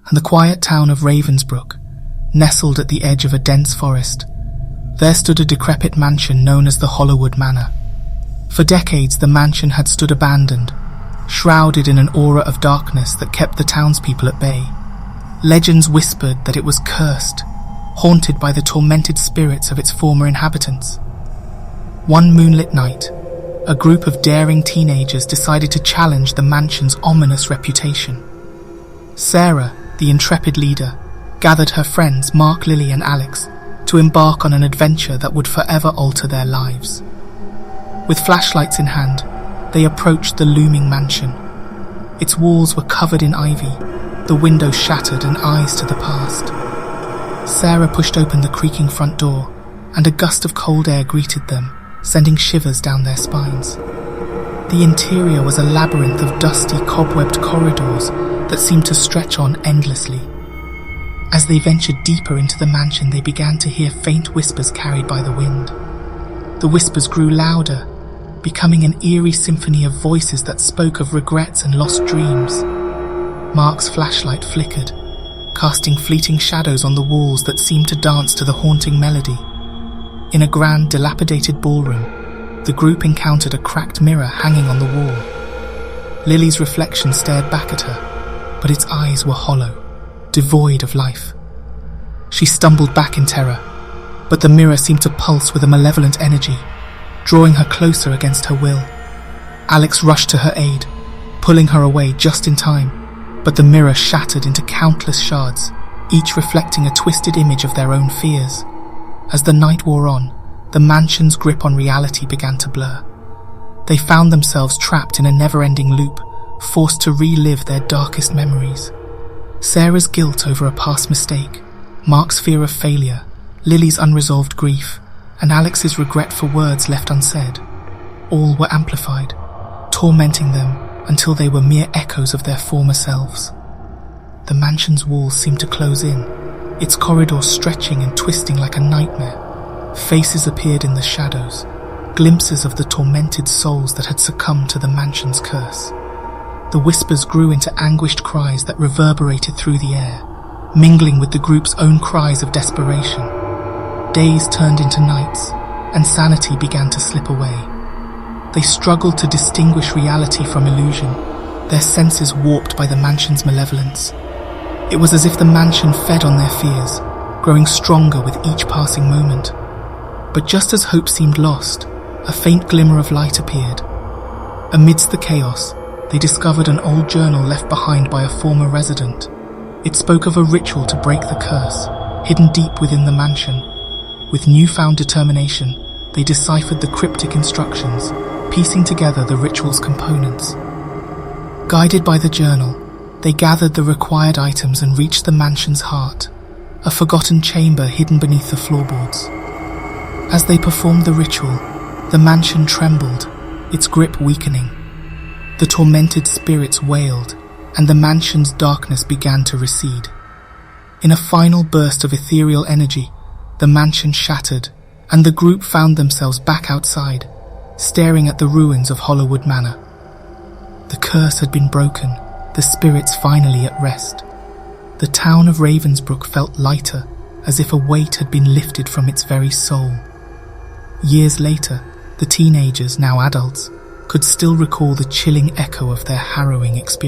and the quiet town of Ravensbrook, nestled at the edge of a dense forest. There stood a decrepit mansion known as the Hollowwood Manor. For decades, the mansion had stood abandoned, shrouded in an aura of darkness that kept the townspeople at bay. Legends whispered that it was cursed, haunted by the tormented spirits of its former inhabitants. One moonlit night, a group of daring teenagers decided to challenge the mansion's ominous reputation. Sarah, the intrepid leader, gathered her friends Mark, Lily and Alex to embark on an adventure that would forever alter their lives. With flashlights in hand, they approached the looming mansion. Its walls were covered in ivy, the windows shattered and eyes to the past. Sarah pushed open the creaking front door, and a gust of cold air greeted them, sending shivers down their spines. The interior was a labyrinth of dusty, cobwebbed corridors that seemed to stretch on endlessly. As they ventured deeper into the mansion, they began to hear faint whispers carried by the wind. The whispers grew louder, becoming an eerie symphony of voices that spoke of regrets and lost dreams. Mark's flashlight flickered, casting fleeting shadows on the walls that seemed to dance to the haunting melody. In a grand, dilapidated ballroom, the group encountered a cracked mirror hanging on the wall. Lily's reflection stared back at her, but its eyes were hollow, devoid of life. She stumbled back in terror, but the mirror seemed to pulse with a malevolent energy, drawing her closer against her will. Alex rushed to her aid, pulling her away just in time, but the mirror shattered into countless shards, each reflecting a twisted image of their own fears. As the night wore on, the mansion's grip on reality began to blur. They found themselves trapped in a never-ending loop, forced to relive their darkest memories. Sarah's guilt over a past mistake, Mark's fear of failure, Lily's unresolved grief, and Alex's regret for words left unsaid, all were amplified, tormenting them until they were mere echoes of their former selves. The mansion's walls seemed to close in, its corridors stretching and twisting like a nightmare. Faces appeared in the shadows, glimpses of the tormented souls that had succumbed to the mansion's curse. The whispers grew into anguished cries that reverberated through the air, mingling with the group's own cries of desperation. Days turned into nights, and sanity began to slip away. They struggled to distinguish reality from illusion, their senses warped by the mansion's malevolence. It was as if the mansion fed on their fears, growing stronger with each passing moment. But just as hope seemed lost, a faint glimmer of light appeared. Amidst the chaos, they discovered an old journal left behind by a former resident. It spoke of a ritual to break the curse, hidden deep within the mansion. With newfound determination, they deciphered the cryptic instructions, piecing together the ritual's components. Guided by the journal, they gathered the required items and reached the mansion's heart, a forgotten chamber hidden beneath the floorboards. As they performed the ritual, the mansion trembled, its grip weakening. The tormented spirits wailed, and the mansion's darkness began to recede. In a final burst of ethereal energy, the mansion shattered, and the group found themselves back outside, staring at the ruins of Hollowwood Manor. The curse had been broken, the spirits finally at rest. The town of Ravensbrook felt lighter, as if a weight had been lifted from its very soul. Years later, the teenagers, now adults, could still recall the chilling echo of their harrowing experience.